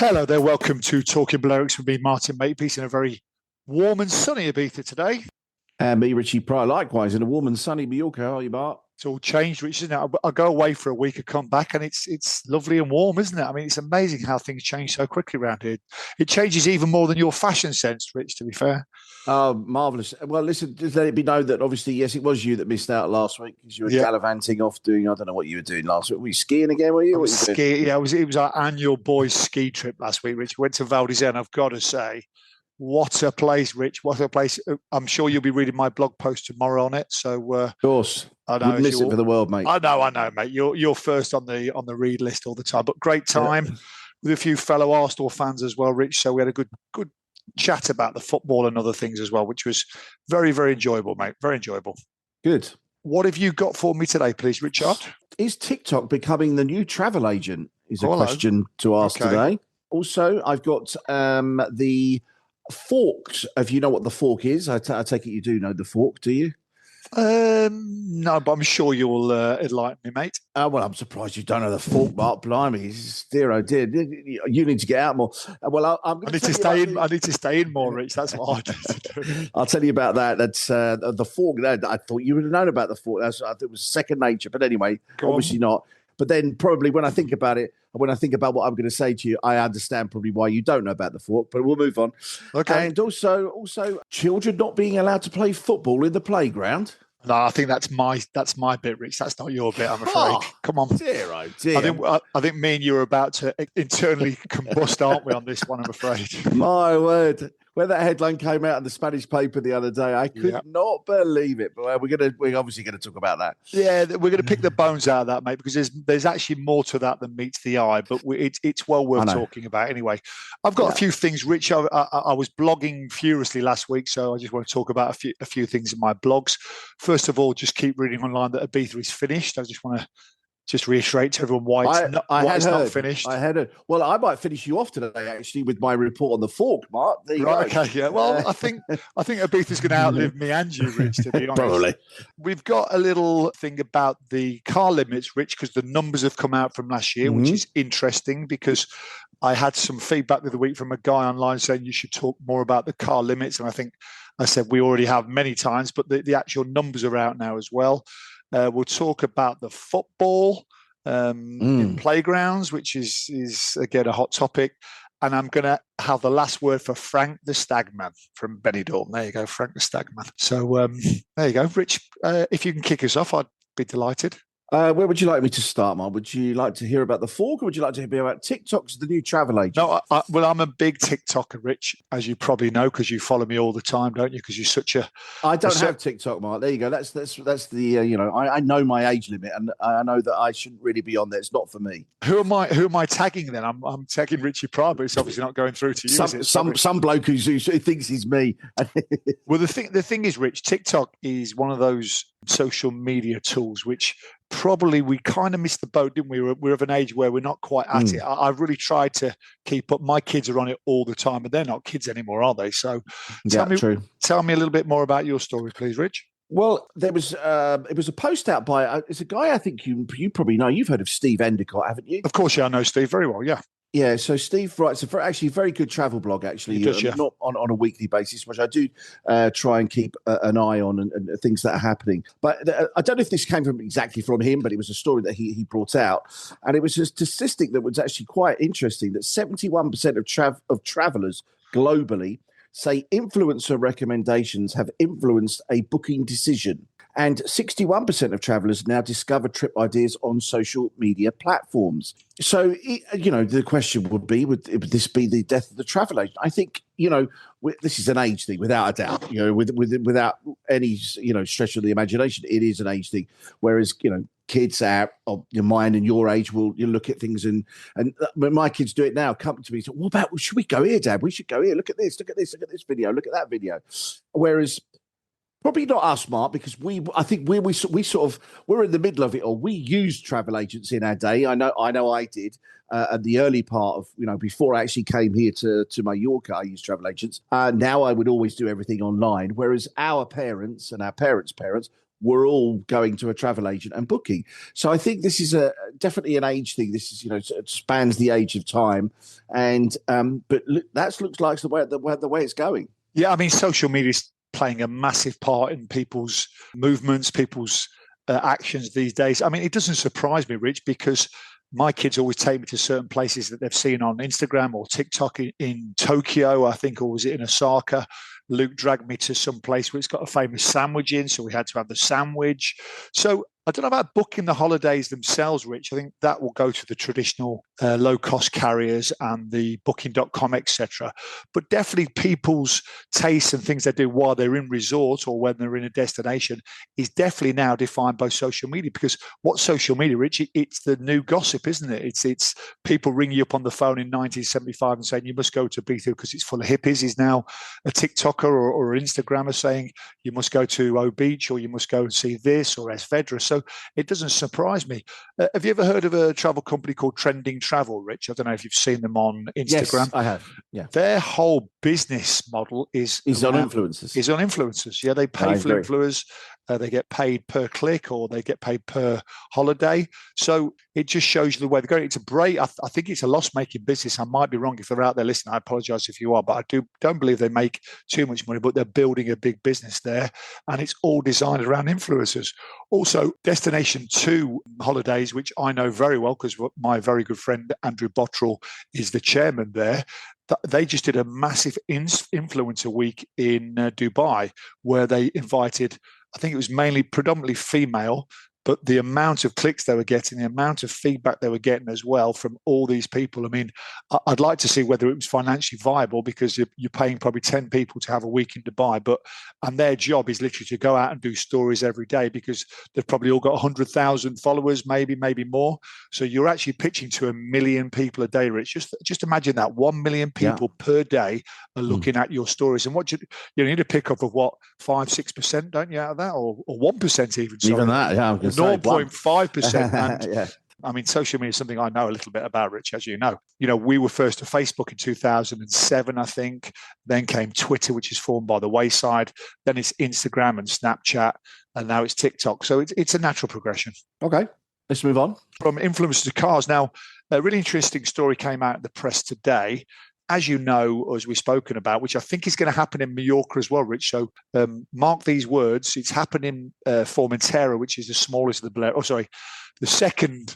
Hello there, welcome to Talking Balearics with me, Martin Makepeace, in a very warm and sunny Ibiza today. And me, Richie Pryor, likewise, in a warm and sunny Mallorca. How are you, Bart? It's all changed, Rich, isn't it? I go away for a week, I come back, and it's lovely and warm, isn't it? I mean, it's amazing how things change so quickly around here. It changes even more than your fashion sense, Rich, to be fair. Oh, marvellous. Well, listen, just let it be known that obviously, yes, it was you that missed out last week because you were gallivanting off doing, I don't know what you were doing last week. Were you skiing again, were you? I was skiing, yeah, it was our annual boys' ski trip last week, Rich. We went to Val d'Isère, I've got to say, what a place, Rich. What a place. I'm sure you'll be reading my blog post tomorrow on it. So, of course. I know. Wouldn't miss it for the world, mate. I know, mate. You're first on the read list all the time. But great time with a few fellow Arsenal fans as well, Rich. So we had a good chat about the football and other things as well, which was very, very enjoyable, mate. Very enjoyable. Good. What have you got for me today, please, Richard? Is TikTok becoming the new travel agent? Is a question to ask today. Also, I've got the forks. If you know what the fork is, I take it you do know the fork, do you? No, but I'm sure you'll enlighten me, mate. Well, I'm surprised you don't know the fork, Mark. Blimey, dear, oh dear. You need to get out more. Well, I need to stay in. I need to stay in more, Rich. That's what I need to do. I'll tell you about that. That's the fork. I thought you would have known about the fork. I thought it was second nature, but anyway, obviously not. But then probably when I think about it, when I think about what I'm going to say to you, I understand probably why you don't know about the fork, but we'll move on. Okay. And also children not being allowed to play football in the playground. No, I think that's my bit, Rich. That's not your bit, I'm afraid. Oh, come on. Dear, oh dear. I think me and you are about to internally combust, aren't we, on this one, I'm afraid. My word. When that headline came out in the Spanish paper the other day, I could not believe it. But we're obviously going to talk about that. Yeah, we're going to pick the bones out of that, mate, because there's actually more to that than meets the eye. But it's well worth talking about anyway. I've got a few things, Rich. I was blogging furiously last week, so I just want to talk about a few things in my blogs. First of all, just keep reading online that Ibiza is finished. I just want to reiterate to everyone why it's not finished. I had it. Well, I might finish you off today, actually, with my report on the fork, Mark. There you go. Okay, yeah. Well, I think Ibiza's going to outlive me and you, Rich, to be honest. Probably. We've got a little thing about the car limits, Rich, because the numbers have come out from last year, which is interesting because I had some feedback the other week from a guy online saying you should talk more about the car limits. And I think I said we already have many times, but the actual numbers are out now as well. We'll talk about the football in playgrounds, which is again a hot topic. And I'm going to have the last word for Frank the Stagman from Benidorm. There you go, Frank the Stagman. So there you go. Rich, if you can kick us off, I'd be delighted. Where would you like me to start, Mark? Would you like to hear about the fork, or would you like to hear about TikTok's the new travel agent? No, well, I'm a big TikToker, Rich, as you probably know, because you follow me all the time, don't you? Because you're such a... I don't have TikTok, Mark. There you go. That's the I know my age limit, and I know that I shouldn't really be on there. It's not for me. Who am I tagging then? I'm tagging Richie Pryor, but it's obviously not going through to you. Some bloke who thinks he's me. Well, the thing is, Rich, TikTok is one of those social media tools which probably we kind of missed the boat, didn't we? We're of an age where we're not quite at it. I've really tried to keep up. My kids are on it all the time, but they're not kids anymore, are they? So tell me a little bit more about your story, please, Rich. Well, it was a post out by it's a guy I think you probably know. You've heard of Steve Endicott, haven't you? Of course, yeah, I know Steve very well. Yeah. Yeah, so Steve writes a very good travel blog, actually, not on a weekly basis, which I do try and keep an eye on and things that are happening. But I don't know if this came exactly from him, but it was a story that he brought out. And it was a statistic that was actually quite interesting, that 71% of travelers globally say influencer recommendations have influenced a booking decision. And 61% of travelers now discover trip ideas on social media platforms. So, the question would be, would this be the death of the travel agent? I think, this is an age thing, without a doubt, without any, stretch of the imagination. It is an age thing. Whereas, kids of your mind and your age you look at things and when my kids do it now, come to me and say, should we go here, Dad? We should go here. Look at this video, look at that video. Whereas probably not us, Mark, because I think we're in the middle of it all. We used travel agents in our day. I know I did at the early part of, before I actually came here to Mallorca, I used travel agents. Now I would always do everything online, whereas our parents and our parents' parents were all going to a travel agent and booking. So I think this is definitely an age thing. This is, it spans the age of time, and but that looks like the way it's going. Yeah, I mean, social media is playing a massive part in people's movements, people's actions these days. I mean, it doesn't surprise me, Rich, because my kids always take me to certain places that they've seen on Instagram or TikTok in Tokyo, I think, or was it in Osaka? Luke dragged me to some place where it's got a famous sandwich in, so we had to have the sandwich. So I don't know about booking the holidays themselves, Rich. I think that will go to the traditional low-cost carriers and the booking.com, etc. But definitely people's tastes and things they do while they're in resort or when they're in a destination is definitely now defined by social media. Because what's social media, Rich? It's the new gossip, isn't it? It's people ringing you up on the phone in 1975 and saying you must go to Ibiza because it's full of hippies. Is now a TikToker or an Instagrammer saying you must go to O Beach or you must go and see this or Esvedra. So it doesn't surprise me. Have you ever heard of a travel company called Trending Travel, Rich? I don't know if you've seen them on Instagram. Yes, I have. Yeah. Their whole business model is on influencers. Is on influencers. Yeah, they pay for influencers. They get paid per click or they get paid per holiday. So it just shows you the way they're going. It's I think it's a loss-making business. I might be wrong if they're out there listening. I apologize if you are, but I don't believe they make too much money, but they're building a big business there. And it's all designed around influencers. Also, Destination 2 holidays, which I know very well because my very good friend Andrew Bottrell is the chairman there. They just did a massive influencer week in Dubai where they invited, I think it was predominantly female, but the amount of clicks they were getting, the amount of feedback they were getting as well from all these people. I mean, I'd like to see whether it was financially viable because you're paying probably 10 people to have a week in Dubai, and their job is literally to go out and do stories every day because they've probably all got 100,000 followers, maybe more. So you're actually pitching to 1 million people a day, Rich. Just imagine that 1 million people per day are looking at your stories. And what you need a pickup of what, 5-6%, don't you, out of that, or 1% even? Sorry. Even that, yeah. 0.5%. And yeah. I mean, social media is something I know a little bit about, Rich, as you know. We were first to Facebook in 2007, I think. Then came Twitter, which is formed by the wayside. Then it's Instagram and Snapchat, and now it's TikTok. So it's a natural progression. Okay, let's move on. From influencers to cars. Now, a really interesting story came out in the press today. As you know, as we've spoken about, which I think is going to happen in Mallorca as well, Rich. So mark these words. It's happening in Formentera, which is the smallest of the the second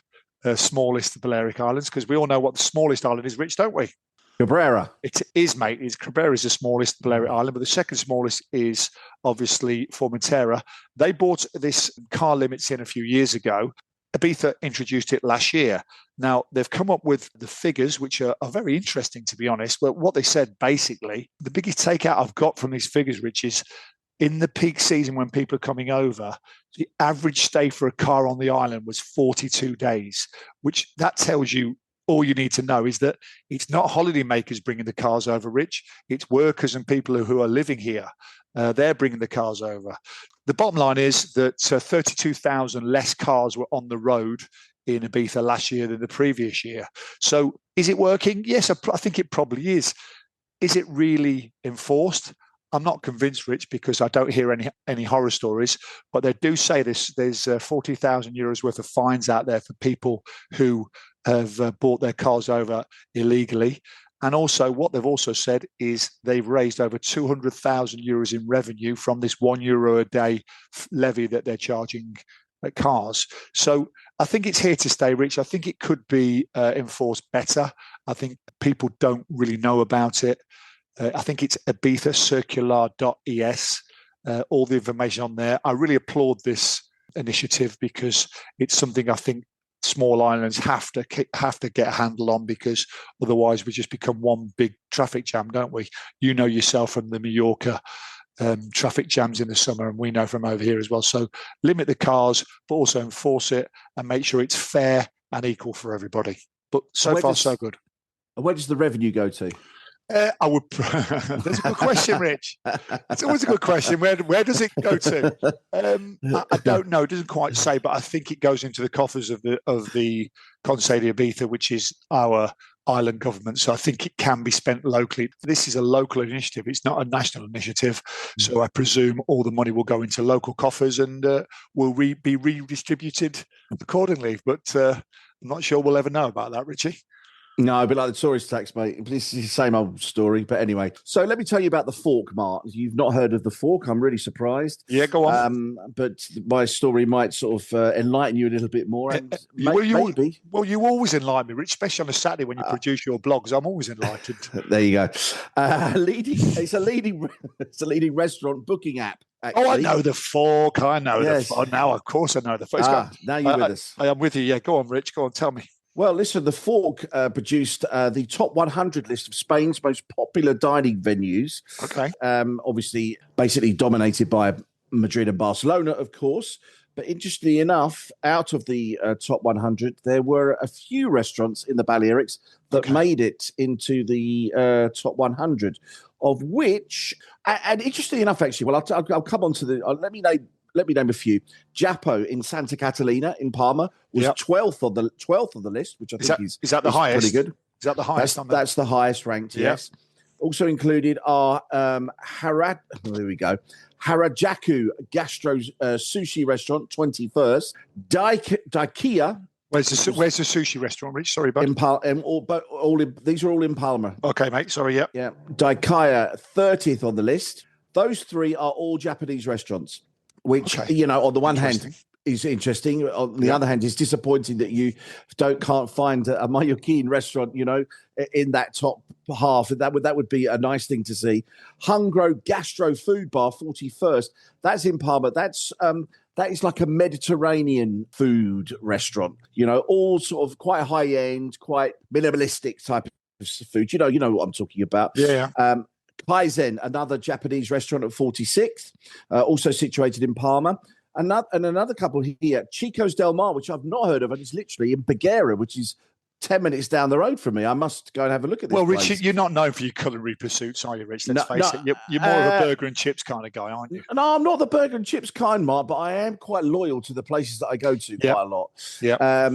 smallest of the Balearic Islands, because we all know what the smallest island is, Rich, don't we? Cabrera. It is, mate. Cabrera is the smallest Balearic Island, but the second smallest is obviously Formentera. They bought this car limits in a few years ago. Ibiza introduced it last year. Now, they've come up with the figures, which are very interesting, to be honest. But what they said, basically, the biggest takeout I've got from these figures, Rich, is in the peak season when people are coming over, the average stay for a car on the island was 42 days, which that tells you all you need to know is that it's not holidaymakers bringing the cars over, Rich. It's workers and people who are living here. They're bringing the cars over. The bottom line is that 32,000 less cars were on the road in Ibiza last year than the previous year. So is it working? Yes, I think it probably is. Is it really enforced? I'm not convinced, Rich, because I don't hear any horror stories, but they do say there's 40,000 euros worth of fines out there for people who have brought their cars over illegally. And also what they've also said is they've raised over 200,000 euros in revenue from this €1 a day levy that they're charging cars. So I think it's here to stay, Rich. I think it could be enforced better. I think people don't really know about it. I think it's ibizacircular.es, all the information on there. I really applaud this initiative because it's something I think small islands have to get a handle on, because otherwise we just become one big traffic jam, don't we? You know yourself from the Mallorca traffic jams in the summer, and we know from over here as well. So limit the cars, but also enforce it and make sure it's fair and equal for everybody. But so far, so good. Where does the revenue go to? I would. That's a good question, Rich. It's always a good question. Where does it go to? I don't know. It doesn't quite say, but I think it goes into the coffers of the Conseil de Ibiza, which is our island government. So I think it can be spent locally. This is a local initiative. It's not a national initiative. So I presume all the money will go into local coffers and will be redistributed accordingly. But I'm not sure we'll ever know about that, Richie. No, but like the tourist tax, mate. It's the same old story. But anyway, so let me tell you about the Fork, Mark. You've not heard of the Fork. I'm really surprised. Yeah, go on. But my story might sort of enlighten you a little bit more. And maybe. Well, you always enlighten me, Rich, especially on a Saturday when you produce your blogs. I'm always enlightened. There you go. It's a leading restaurant booking app. Actually. Oh, I know the Fork. I know the Fork. Now, of course, I know the Fork. Now you're with us. I am with you. Yeah, go on, Rich. Go on, tell me. Well, listen, the Fork produced the top 100 list of Spain's most popular dining venues. Okay. Obviously, basically dominated by Madrid and Barcelona, of course. But interestingly enough, out of the top 100, there were a few restaurants in the Balearics that made it into the top 100, of which, and interestingly enough, actually, well, I'll come on to the, let me name a few. Japo in Santa Catalina in Palma was 12th on the list, which I think is the highest? Pretty good. Is that the highest? That's the highest ranked. Yes. Also included are Harajaku Gastro Sushi Restaurant, 21st. Daikia. Where's the sushi restaurant, Rich? Sorry, bud. These are all in Palma. Okay, mate. Sorry. Yeah. Yeah. Daikia, 30th on the list. Those three are all Japanese restaurants. Which, on the one hand is interesting. On the other hand, it's disappointing that you can't find a Mallorquin restaurant, in that top half. That would be a nice thing to see. Hungro Gastro Food Bar, 41st. That's in Palma. That is like a Mediterranean food restaurant. All sort of quite high end, quite minimalistic type of food. You know what I'm talking about. Yeah. Kaizen, another Japanese restaurant at 46th, also situated in Palma. Another couple here, Chico's Del Mar, which I've not heard of, and it's literally in Peguera, which is 10 minutes down the road from me. I must go and have a look at this. Well, place. Rich, you're not known for your culinary pursuits, are you, Rich? Let's face it. You're more of a burger and chips kind of guy, aren't you? No, I'm not the burger and chips kind, Mark, but I am quite loyal to the places that I go to quite a lot. Yeah.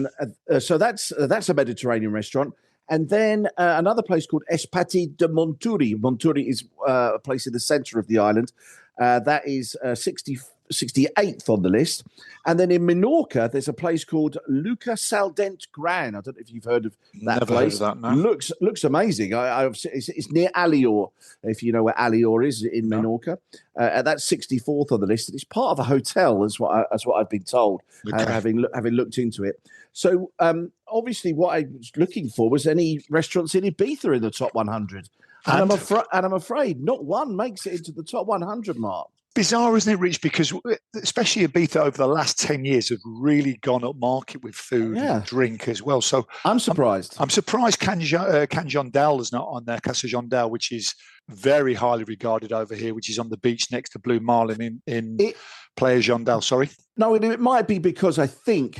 So that's a Mediterranean restaurant. And then another place called Espati de Monturi. Monturi is a place in the center of the island. That is 68th on the list. And then in Menorca, there's a place called Luca Saldent Gran. I don't know if you've heard of that Never place. Heard of that, no. Looks amazing. It's near Alior, if you know where Alior is in Menorca. That's 64th on the list. And it's part of a hotel, as what I've been told, having looked into it. So obviously, what I was looking for was any restaurants in Ibiza in the top 100, and I'm afraid not one makes it into the top 100, Mark. Bizarre, isn't it, Rich? Because especially Ibiza over the last 10 years have really gone up market with food and drink as well. So I'm surprised. I'm surprised Can Jondal is not on there. Casa Jondal, which is very highly regarded over here, which is on the beach next to Blue Marlin in Playa Jondal. Sorry. No, it might be because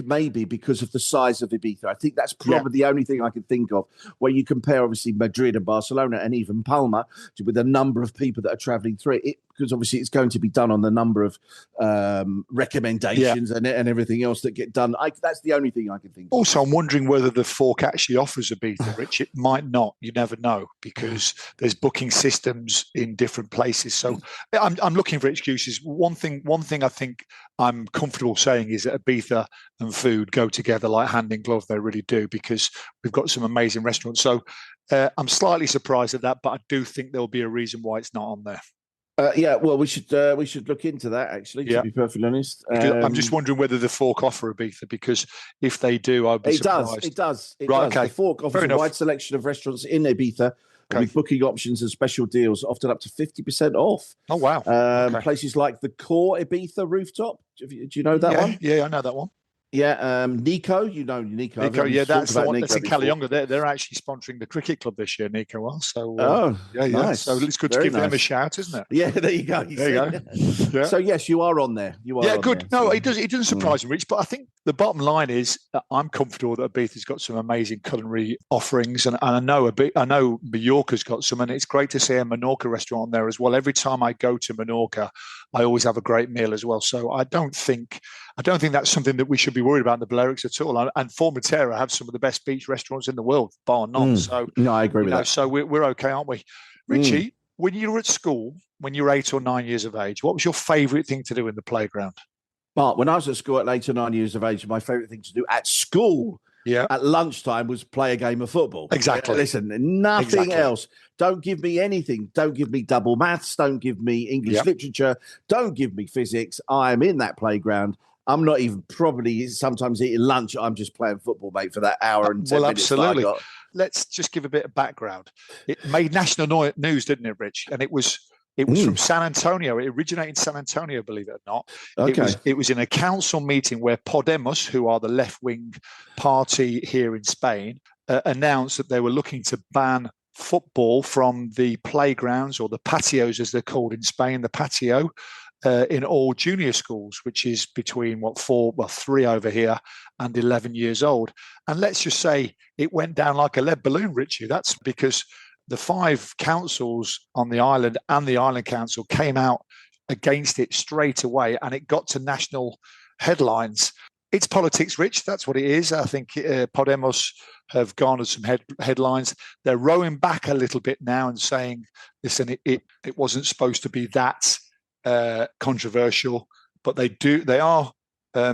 maybe because of the size of Ibiza. I think that's probably the only thing I can think of where you compare, obviously, Madrid and Barcelona and even Palma with the number of people that are traveling through it. Because obviously it's going to be done on the number of recommendations and everything else that get done. That's the only thing I can think of. Also, I'm wondering whether the Fork actually offers Ibiza, Rich. It might not. You never know because there's booking systems in different places. So I'm looking for excuses. One thing I think I'm comfortable saying is that Ibiza and food go together like hand in glove. They really do because we've got some amazing restaurants. So I'm slightly surprised at that, but I do think there'll be a reason why it's not on there. Well, we should look into that, actually, to be perfectly honest. I'm just wondering whether the Fork offer Ibiza, because if they do, I'd be surprised. It does. Right, okay. The Fork offers a wide selection of restaurants in Ibiza with booking options and special deals, often up to 50% off. Oh, wow. Places like the Core Ibiza Rooftop. Do you know that one? Yeah, I know that one. Yeah, Nico, you know Nico. Nico, that's the one that's in Callionger. They're actually sponsoring the cricket club this year, Nico are. So, nice. So it's good to give them a shout, isn't it? Yeah, there you go. Yeah. So yes, you are on there. Good. There, no, it doesn't surprise me, Rich. But I think the bottom line is that I'm comfortable that Ibiza's got some amazing culinary offerings, and I know Mallorca's got some, and it's great to see a Menorca restaurant on there as well. Every time I go to Menorca, I always have a great meal as well. So I don't think that's something that we should be worried about in the Balearics at all. And Formentera have some of the best beach restaurants in the world, bar none. So no, I agree with that. So we're okay, aren't we? Richie, when you were at school, when you were 8 or 9 years of age, what was your favourite thing to do in the playground? Mark, when I was at school at 8 or 9 years of age, my favourite thing to do at school at lunchtime was play a game of football. Exactly. Listen, nothing else. Don't give me anything. Don't give me double maths. Don't give me English literature. Don't give me physics. I am in that playground. I'm not even probably sometimes eating lunch. I'm just playing football, mate, for that hour and 10 minutes. Absolutely. Let's just give a bit of background. It made national news, didn't it, Rich? And it was from San Antonio. It originated in San Antonio, believe it or not. Okay. It was in a council meeting where Podemos, who are the left-wing party here in Spain, announced that they were looking to ban football from the playgrounds, or the patios as they're called in Spain, the patio, in all junior schools, which is between 3 over here and 11 years old. And let's just say it went down like a lead balloon, Richie. That's because the 5 councils on the island and the island council came out against it straight away, and it got to national headlines. It's politics, Rich. That's what it is. I think Podemos have garnered some headlines. They're rowing back a little bit now and saying, listen, it wasn't supposed to be that controversial, but they are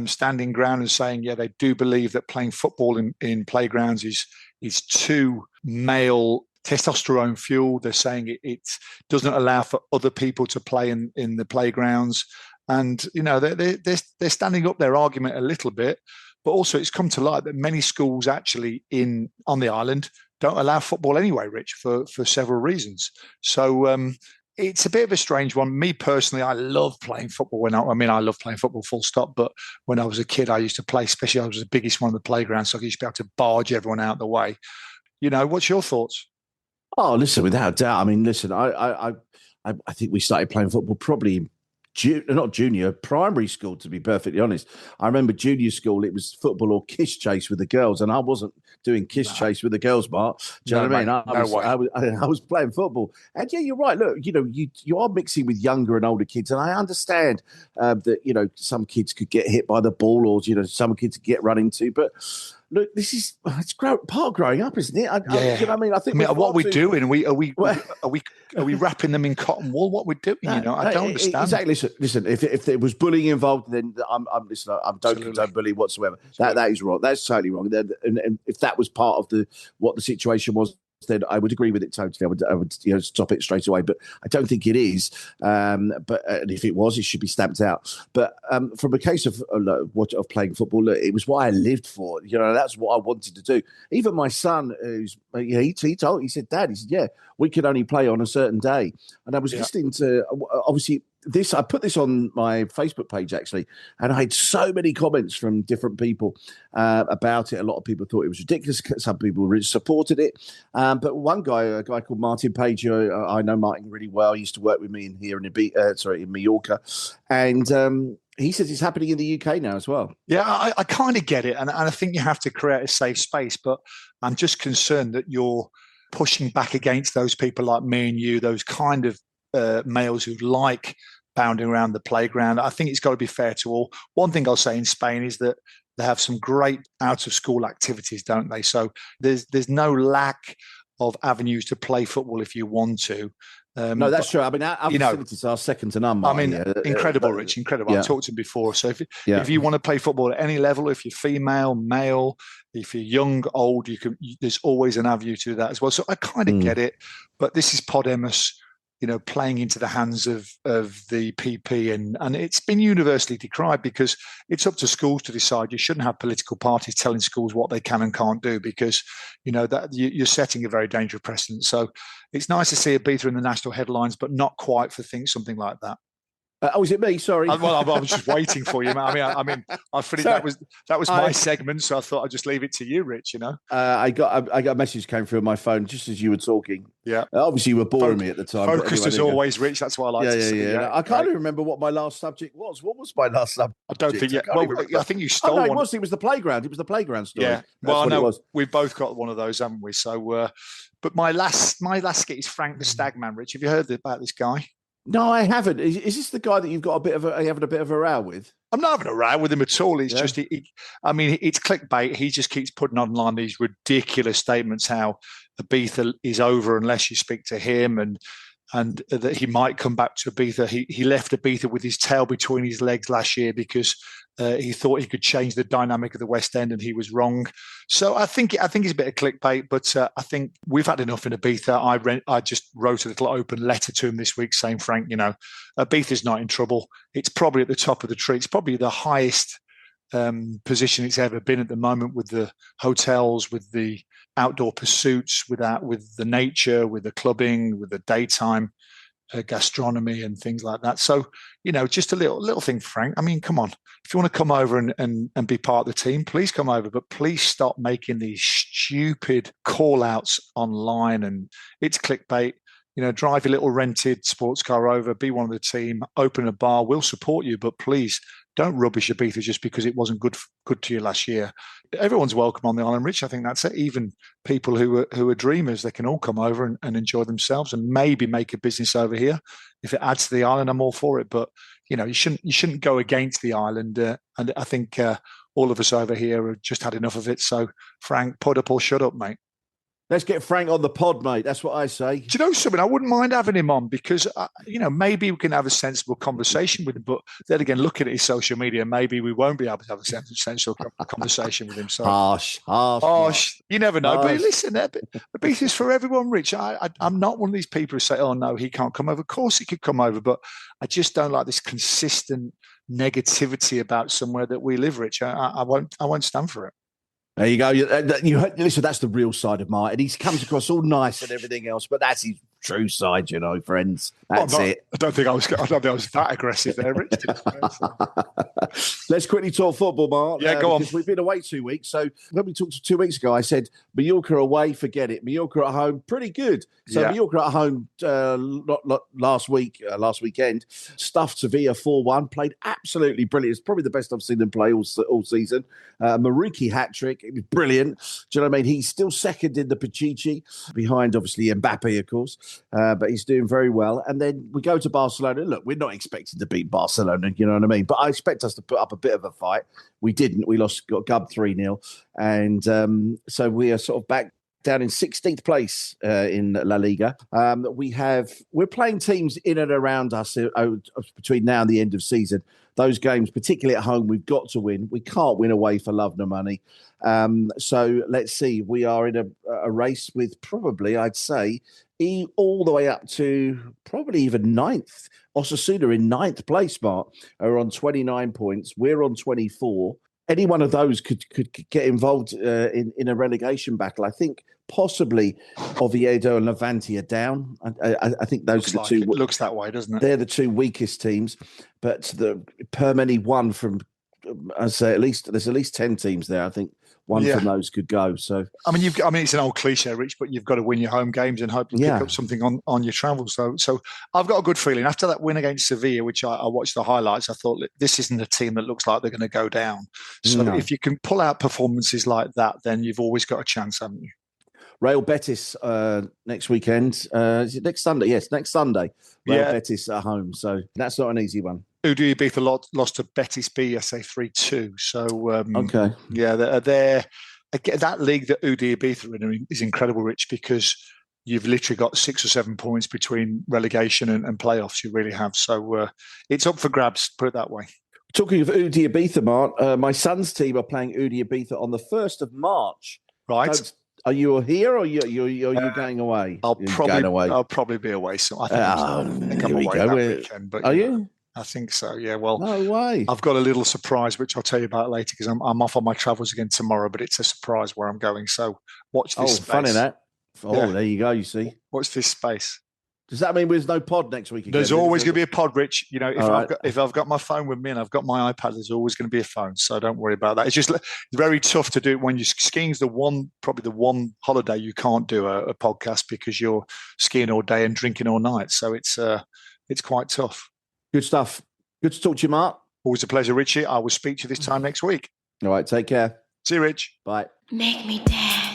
standing ground and saying, they do believe that playing football in playgrounds is too male testosterone fueled. They're saying it doesn't allow for other people to play in the playgrounds, and they're standing up their argument a little bit. But also, it's come to light that many schools actually on the island don't allow football anyway, Rich, for several reasons. So it's a bit of a strange one. Me personally, I love playing football. I love playing football full stop. But when I was a kid, I used to play, especially I was the biggest one on the playground, so I used to be able to barge everyone out of the way. What's your thoughts? Oh, listen, without a doubt. I mean, listen, I think we started playing football probably not junior, primary school, to be perfectly honest. I remember junior school, it was football or kiss chase with the girls, and I wasn't doing kiss chase with the girls, Mark. Do you know what I mean? I was playing football. And yeah, you're right. Look, you are mixing with younger and older kids, and I understand that, some kids could get hit by the ball, or, some kids could get run into, but look, it's part of growing up, isn't it? You know what I mean? I think what we're doing, are we wrapping them in cotton wool? What we're doing, I don't understand. Exactly. Listen, if there was bullying involved, then I don't condone bullying whatsoever. That is wrong. That's totally wrong. And if that was part of what the situation was, then I would agree with it totally. I would stop it straight away. But I don't think it is. But if it was, it should be stamped out. But from a case of playing football, look, it was what I lived for. That's what I wanted to do. Even my son, he said, Dad, we could only play on a certain day. And I was listening to, obviously, I put this on my Facebook page, actually, and I had so many comments from different people about it. A lot of people thought it was ridiculous. Some people really supported it. But one guy, a guy called Martin Page, I know Martin really well. He used to work with me in Mallorca. And he says it's happening in the UK now as well. Yeah, I kind of get it. And I think you have to create a safe space. But I'm just concerned that you're pushing back against those people like me and you, those kind of males who like bounding around the playground. I think it's got to be fair to all. One thing I'll say in Spain is that they have some great out-of-school activities, don't they? So there's no lack of avenues to play football if you want to. No, that's true. I mean, our facilities are second to none. Incredible, Rich, incredible. Yeah. I've talked to him before. So if you want to play football at any level, if you're female, male, if you're young, old, there's always an avenue to that as well. So I kind of get it, but this is Podemos, playing into the hands of the PP, and it's been universally decried because it's up to schools to decide. You shouldn't have political parties telling schools what they can and can't do because, that you're setting a very dangerous precedent. So it's nice to see Ibiza in the national headlines, but not quite for something like that. Is it me? Sorry. I was just waiting for you, man. I finished. That was my segment, so I thought I'd just leave it to you, Rich. I got a message came through on my phone just as you were talking. Yeah. Obviously, you were boring me at the time. Focused as always, Rich. That's what I like to see. Yeah. I can't even remember what my last subject was. What was my last subject? I don't think. I think you stole one. It was the playground. It was the playground story. Yeah. Well, I know we've both got one of those, haven't we? So, but my last skit is Frank the Stagman. Rich, have you heard about this guy? No, I haven't. Is this the guy that you've got having a bit of a row with? I'm not having a row with him at all. It's just, it's clickbait. He just keeps putting online these ridiculous statements how Ibiza is over unless you speak to him. And and that he might come back to Ibiza. He left Ibiza with his tail between his legs last year because he thought he could change the dynamic of the West End, and he was wrong. So I think it's a bit of clickbait, but I think we've had enough in Ibiza. I just wrote a little open letter to him this week saying, Frank, Ibiza's not in trouble. It's probably at the top of the tree. It's probably the highest position it's ever been at the moment, with the hotels, with the outdoor pursuits, with the nature, with the clubbing, with the daytime gastronomy and things like that. So, just a little thing, Frank. I mean, come on. If you want to come over and be part of the team, please come over, but please stop making these stupid call outs online, and it's clickbait. Drive your little rented sports car over, be one of the team, open a bar. We'll support you, but please don't rubbish Ibiza just because it wasn't good to you last year. Everyone's welcome on the island, Rich. I think that's it. Even people who are dreamers, they can all come over and enjoy themselves and maybe make a business over here. If it adds to the island, I'm all for it. But you shouldn't go against the island. And I think all of us over here have just had enough of it. So, Frank, put up or shut up, mate. Let's get Frank on the pod, mate. That's what I say. Do you know something? I wouldn't mind having him on because, maybe we can have a sensible conversation with him. But then again, looking at his social media, maybe we won't be able to have a sensible conversation with him. So harsh. You never know. Harsh. But listen, Ibiza is for everyone, Rich. I'm not one of these people who say, oh, no, he can't come over. Of course he could come over. But I just don't like this consistent negativity about somewhere that we live, Rich. I won't stand for it. There you go. Listen, that's the real side of Martin. He comes across all nice and everything else, but that's his true side, friends. That's it. I don't think I was that aggressive there, Rich. Let's quickly talk football, Mark. Yeah, go on. We've been away 2 weeks. So when we talked 2 weeks ago, I said Mallorca away, forget it. Mallorca at home, pretty good. So Mallorca at home last weekend, stuffed Sevilla 4-1, played absolutely brilliant. It's probably the best I've seen them play all season. Maruki hat-trick, it was brilliant. Do you know what I mean? He's still second in the Pichichi, behind obviously Mbappe, of course. But he's doing very well. And then we go to Barcelona. Look, we're not expecting to beat Barcelona, you know what I mean? But I expect us to put up a bit of a fight. We didn't. We got gubbed 3-0. And so we are sort of back down in 16th place in La Liga. We're playing teams in and around us between now and the end of season. Those games, particularly at home, we've got to win. We can't win away for love nor money. So let's see. We are in a race with probably, I'd say, all the way up to probably even 9th. Osasuna in 9th place, Mark, are on 29 points. We're on 24. Any one of those could get involved in a relegation battle. I think possibly Oviedo and Levante are down. I think those are the two. It looks that way, doesn't it? They're the two weakest teams. But the Permany won from, I'd say there's at least 10 teams there. I think one from those could go. So I mean, it's an old cliche, Rich, but you've got to win your home games and hope you pick up something on your travels. So I've got a good feeling after that win against Sevilla, which I watched the highlights. I thought this isn't a team that looks like they're going to go down. So if you can pull out performances like that, then you've always got a chance, haven't you? Real Betis next weekend. Is it next Sunday? Yes, next Sunday. Real Betis at home. So that's not an easy one. Udu Ibiza lost to Betis B, I say 3-2. So, okay. Yeah, they're that league that Udu Ibiza are in is incredible, Rich, because you've literally got 6 or 7 points between relegation and playoffs. You really have. So it's up for grabs, put it that way. Talking of Udu Ibiza, Mark, my son's team are playing Udu Ibiza on the 1st of March. Right. Are you here or are you going away? I'll probably be away. So I think I'm away that weekend. But, are you? I think so, yeah. Well, no way. I've got a little surprise, which I'll tell you about later because I'm off on my travels again tomorrow, but it's a surprise where I'm going. So watch this space. Funny that. There you go, you see. Watch this space. Does that mean there's no pod next week again? There's always going to be a pod, Rich. If I've got my phone with me and I've got my iPad, there's always going to be a phone. So don't worry about that. It's just very tough to do when you're skiing's probably the one holiday you can't do a podcast because you're skiing all day and drinking all night. So it's quite tough. Good stuff. Good to talk to you, Mark. Always a pleasure, Richie. I will speak to you this time next week. All right, take care. See you, Rich. Bye. Make me dance.